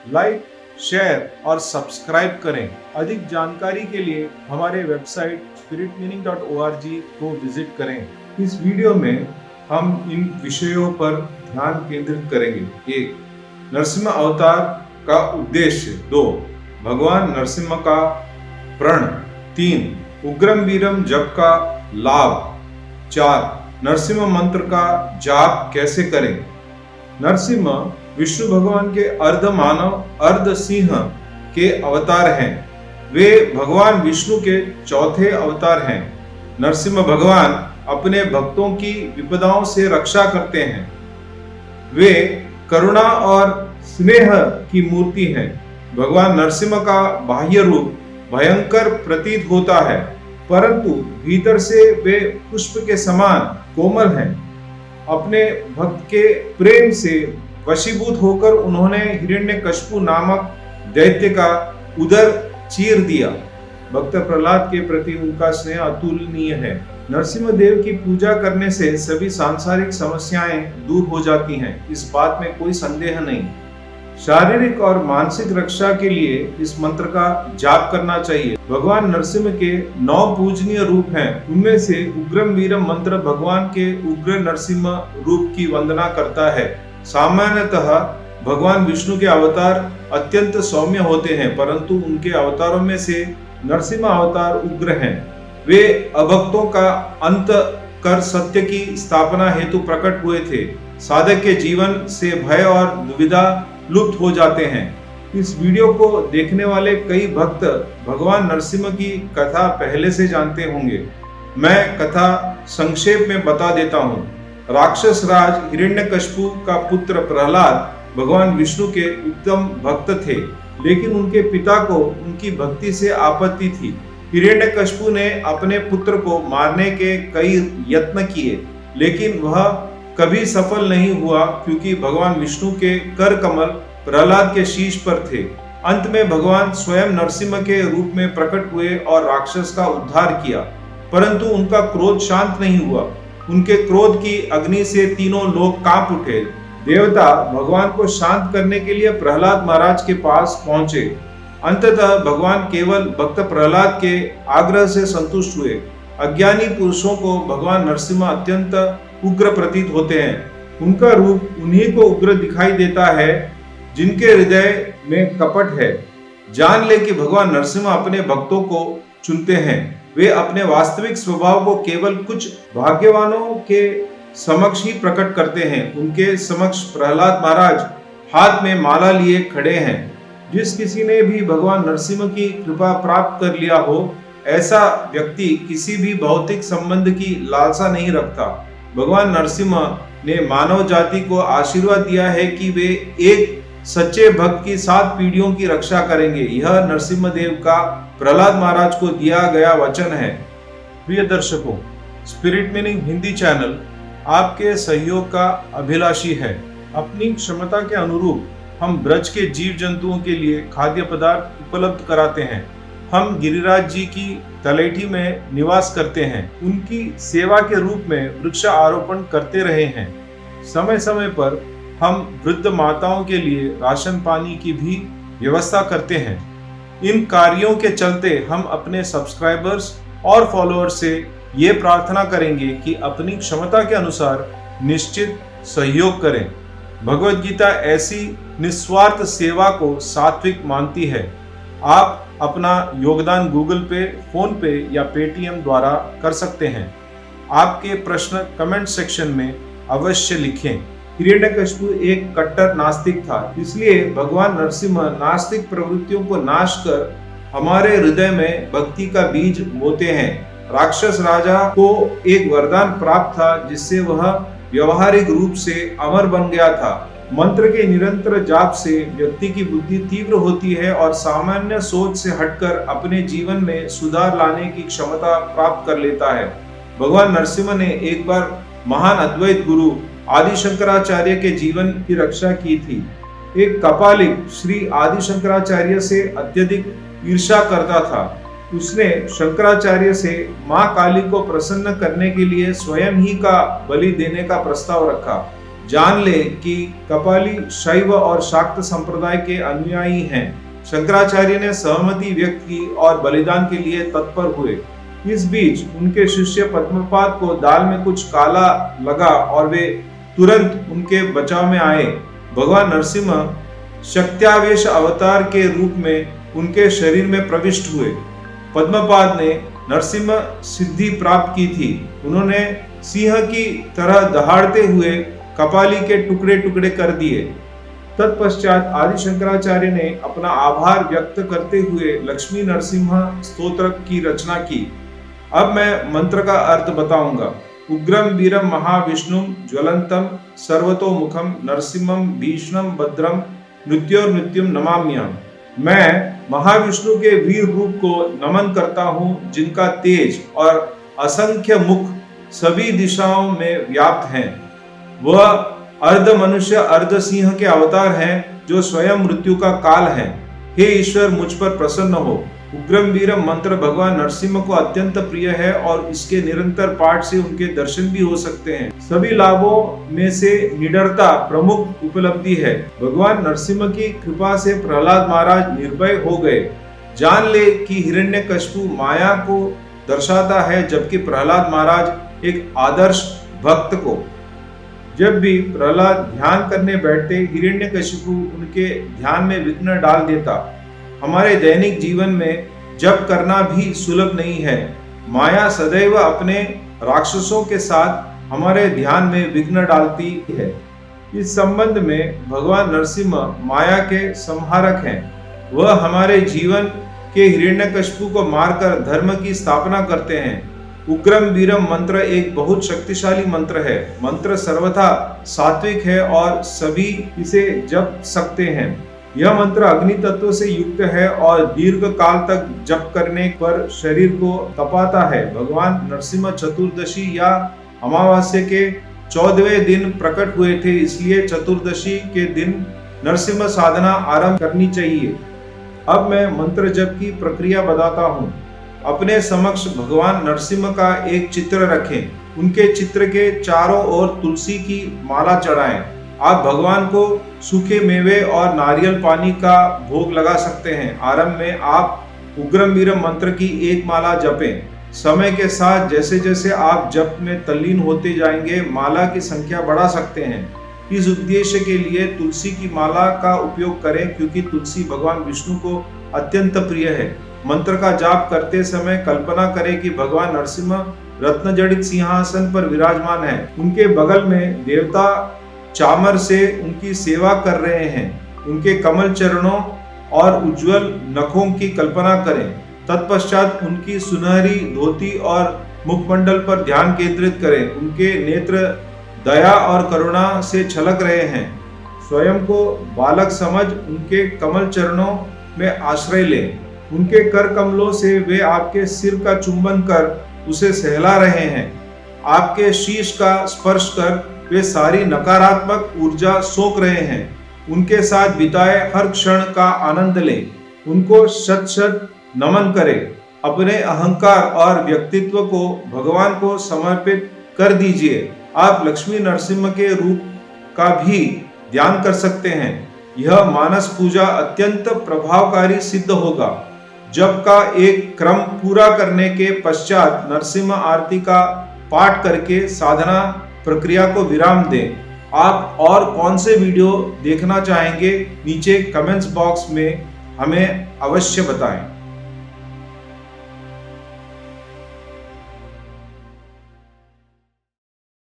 Like, share और subscribe करें। अधिक जानकारी के लिए हमारे वेबसाइट spiritmeaning.org को विजिट करें। इस वीडियो में हम इन विषयों पर ध्यान केंद्रित करेंगे। 1. नरसिम्हा अवतार का उद्देश्य। 2. भगवान नरसिम्हा का प्रण। 3. उग्रम वीरम जप का लाभ। 4. नरसिम्हा मंत्र का जाप कैसे करें। नरसिम्हा विष्णु भगवान के अर्ध मानव अर्ध सिंह के अवतार हैं। वे भगवान विष्णु के चौथे अवतार हैं। नरसिम्हा भगवान अपने भक्तों की विपदाओं से रक्षा करते हैं। वे करुणा और स्नेह की मूर्ति हैं। भगवान नरसिम्हा का बाह्य रूप भयंकर प्रतीत होता है, परंतु भीतर से वे पुष्प के समान कोमल हैं। अपने भक्त के प्रेम से वशीभूत होकर उन्होंने हिरण्यकशिपु नामक दैत्य का उदर चीर दिया। भक्त प्रहलाद के प्रति उनका स्नेह अतुलनीय है। नरसिम्हा देव की पूजा करने से सभी सांसारिक समस्याएं दूर हो जाती हैं, इस बात में कोई संदेह नहीं। शारीरिक और मानसिक रक्षा के लिए इस मंत्र का जाप करना चाहिए। भगवान नरसिम्हा के 9 पूजनीय रूप हैं। उनमें से उग्रम वीरम मंत्र भगवान के उग्र नरसिम्हा रूप की वंदना करता है। सामान्यतः भगवान विष्णु के अवतार अत्यंत सौम्य होते हैं, परंतु उनके अवतारों में से नरसिम्हा अवतार उग्र हैं। वे अभक्तों का अंत कर सत्य की स्थापना हेतु प्रकट हुए थे। साधक के जीवन से भय और दुविधा लुप्त हो जाते हैं। इस वीडियो को देखने वाले कई भक्त भगवान नरसिम्हा की कथा पहले से जानते होंगे। मैं कथा संक्षेप में बता देता हूँ। राक्षस राज हिरण्यकशिपु का पुत्र प्रहलाद भगवान विष्णु के उत्तम भक्त थे, लेकिन उनके पिता को उनकी भक्ति से आपत्ति थी। हिरण्यकशिपु ने अपने पुत्र को मारने के कई यत्न किए, लेकिन वह कभी सफल नहीं हुआ, क्योंकि भगवान विष्णु के कर कमल प्रहलाद के शीश पर थे। अंत में भगवान स्वयं नरसिम्हा के रूप में प्रकट हुए और राक्षस का उद्धार किया, परंतु उनका क्रोध शांत नहीं हुआ। उनके क्रोध की अग्नि से तीनों लोग कांप उठे। देवता भगवान को शांत करने के लिए प्रहलाद महाराज के पास पहुंचे। अंततः भगवान केवल भक्त प्रहलाद के आग्रह से संतुष्ट हुए। अज्ञानी पुरुषों को भगवान नरसिम्हा अत्यंत उग्र प्रतीत होते हैं। उनका रूप उन्हीं को उग्र दिखाई देता है जिनके हृदय में कपट है। जान ले कि भगवान नरसिम्हा अपने भक्तों को चुनते हैं। वे अपने वास्तविक स्वभाव को केवल कुछ भाग्यवानों के समक्ष ही प्रकट करते हैं। उनके समक्ष प्रहलाद महाराज हाथ में माला लिए खड़े हैं। जिस किसी ने भी भगवान नरसिम्हा की कृपा प्राप्त कर लिया हो, ऐसा व्यक्ति किसी भी भौतिक संबंध की लालसा नहीं रखता। भगवान नरसिम्हा ने मानव जाति को आशीर्वाद दिया है कि वे एक सच्चे भक्त की 7 पीढ़ियों की रक्षा करेंगे। यह नरसिम्हा देव का प्रहलाद महाराज को दिया गया वचन है। प्रिय दर्शकों, स्पिरिट मीनिंग हिंदी चैनल आपके सहयोग का अभिलाषी है। अपनी क्षमता के अनुरूप हम ब्रज के जीव जंतुओं के लिए खाद्य पदार्थ उपलब्ध कराते हैं। हम गिरिराज जी की तलेठी में निवास करते हैं। उनकी सेवा के रूप में वृक्ष आरोपण करते रहे हैं। समय समय पर हम वृद्ध माताओं के लिए राशन पानी की भी व्यवस्था करते हैं। इन कार्यों के चलते हम अपने सब्सक्राइबर्स और फॉलोअर्स से ये प्रार्थना करेंगे कि अपनी क्षमता के अनुसार निश्चित सहयोग करें। भगवद गीता ऐसी निस्वार्थ सेवा को सात्विक मानती है। आप अपना योगदान गूगल पे, फोन पे या पेटीएम द्वारा कर सकते हैं। आपके प्रश्न कमेंट सेक्शन में अवश्य लिखें। हिरण्यकशिपु एक कट्टर नास्तिक था, इसलिए भगवान नरसिम्हा नास्तिक प्रवृत्तियों को नाश कर हमारे हृदय में भक्ति का बीज बोते हैं। राक्षस राजा को एक वरदान प्राप्त था, जिससे वह व्यवहारिक रूप से अमर बन गया था। मंत्र के निरंतर जाप से व्यक्ति की बुद्धि तीव्र होती है और सामान्य सोच से हटकर अपने जीवन में सुधार लाने की क्षमता प्राप्त कर लेता है। भगवान नरसिम्हा ने एक बार महान अद्वैत गुरु आदि शंकराचार्य के जीवन की रक्षा की थी। एक कपालिक श्री आदि शंकराचार्य से अत्यधिक ईर्ष्या करता था। उसने शंकराचार्य से मां काली को प्रसन्न करने के लिए स्वयं ही का बलि देने का प्रस्ताव रखा। जान ले कि कपाली शैव और शाक्त संप्रदाय के अनुयायी हैं। शंकराचार्य ने सहमति व्यक्त की और बलिदान के लिए तत्पर हुए। इस बीच उनके शिष्य पद्मपाद को दाल में कुछ काला लगा और वे तुरंत उनके बचाव में आए। भगवान नरसिंह शक्त्यावेश अवतार के रूप में उनके शरीर में प्रविष्ट हुए। पद्मपाद ने नरसिंह सिद्धि प्राप्त की थी। उन्होंने सिंह की तरह दहाड़ते हुए कपाली के टुकड़े टुकड़े कर दिए। तत्पश्चात आदि शंकराचार्य ने अपना आभार व्यक्त करते हुए लक्ष्मी नरसिंह स्तोत्र की रचना की। अब मैं मंत्र का अर्थ बताऊंगा। उग्रम वीरम महाविष्णुम ज्वलंतम सर्वतोमुखम नरसिंहम भीषणम भद्रम नृत्योर्नृत्यम नमाम्यहम्। मैं महाविष्णु के वीर रूप को नमन करता हूँ, जिनका तेज और असंख्य मुख सभी दिशाओं में व्याप्त हैं। वह अर्ध मनुष्य अर्ध सिंह के अवतार हैं, जो स्वयं मृत्यु का काल है। हे ईश्वर, मुझ पर प्रसन्न हो। उग्रम वीरम मंत्र भगवान नरसिंह को अत्यंत प्रिय है और इसके निरंतर पाठ से उनके दर्शन भी हो सकते हैं। सभी लाभों में से निडरता प्रमुख उपलब्धि है। भगवान नरसिंह की कृपा से प्रहलाद महाराज निर्भय हो गए। जान ले कि हिरण्यकशिपु माया को दर्शाता है, जबकि प्रहलाद महाराज एक आदर्श भक्त को। जब भी प्रहलाद ध्यान करने बैठते, हिरण्यकशिपु उनके ध्यान में विघ्न डाल देता। हमारे दैनिक जीवन में जप करना भी सुलभ नहीं है। माया सदैव अपने राक्षसों के साथ हमारे ध्यान में विघ्न डालती है। इस संबंध में भगवान नरसिंह माया के संहारक हैं। वह हमारे जीवन के हिरण्यकशिपु को मारकर धर्म की स्थापना करते हैं। उग्रम वीरम मंत्र एक बहुत शक्तिशाली मंत्र है। मंत्र सर्वथा सात्विक है और सभी इसे जप सकते हैं। यह मंत्र अग्नि तत्व से युक्त है और दीर्घ काल तक जप करने पर शरीर को तपाता है। भगवान नरसिंह चतुर्दशी या अमावास्या के 14वें दिन प्रकट हुए थे, इसलिए चतुर्दशी के दिन नरसिंह साधना आरंभ करनी चाहिए। अब मैं मंत्र जप की प्रक्रिया बताता हूँ। अपने समक्ष भगवान नरसिंह का एक चित्र रखें। उनके चित्र के चारों ओर तुलसी की माला चढ़ाएं। आप भगवान को सूखे मेवे और नारियल पानी का भोग लगा सकते हैं। आरंभ में आप उग्रम वीरम मंत्र की एक माला जपें। समय के साथ जैसे जैसे आप जप में तल्लीन होते जाएंगे, माला की संख्या बढ़ा सकते हैं। इस उद्देश्य के लिए तुलसी की माला का उपयोग करें, क्योंकि तुलसी भगवान विष्णु को अत्यंत प्रिय है। मंत्र का जाप करते समय कल्पना करें कि भगवान नरसिंह रत्न जड़ित सिंहासन पर विराजमान है। उनके बगल में देवता चामर से उनकी सेवा कर रहे हैं। उनके कमल चरणों और उज्जवल नखों की कल्पना करें। तत्पश्चात उनकी सुनहरी धोती और मुखमंडल पर ध्यान केंद्रित करें। उनके नेत्र दया और करुणा से छलक रहे हैं। स्वयं को बालक समझ उनके कमल चरणों में आश्रय लें। उनके कर कमलों से वे आपके सिर का चुंबन कर उसे सहला रहे हैं। आपके शीश का स्पर्श कर वे सारी नकारात्मक ऊर्जा सोख रहे हैं। उनके साथ बिताए हर क्षण का आनंद लें। उनको शत शत नमन करें। अपने अहंकार और व्यक्तित्व को भगवान को समर्पित कर दीजिए। आप लक्ष्मी नरसिंह के रूप का भी ध्यान कर सकते हैं। यह मानस पूजा अत्यंत प्रभावकारी सिद्ध होगा। जप का एक क्रम पूरा करने के पश्चात नरसिंह आरती का पाठ करके साधना प्रक्रिया को विराम दें। आप और कौन से वीडियो देखना चाहेंगे, नीचे कमेंट्स बॉक्स में हमें अवश्य बताएं।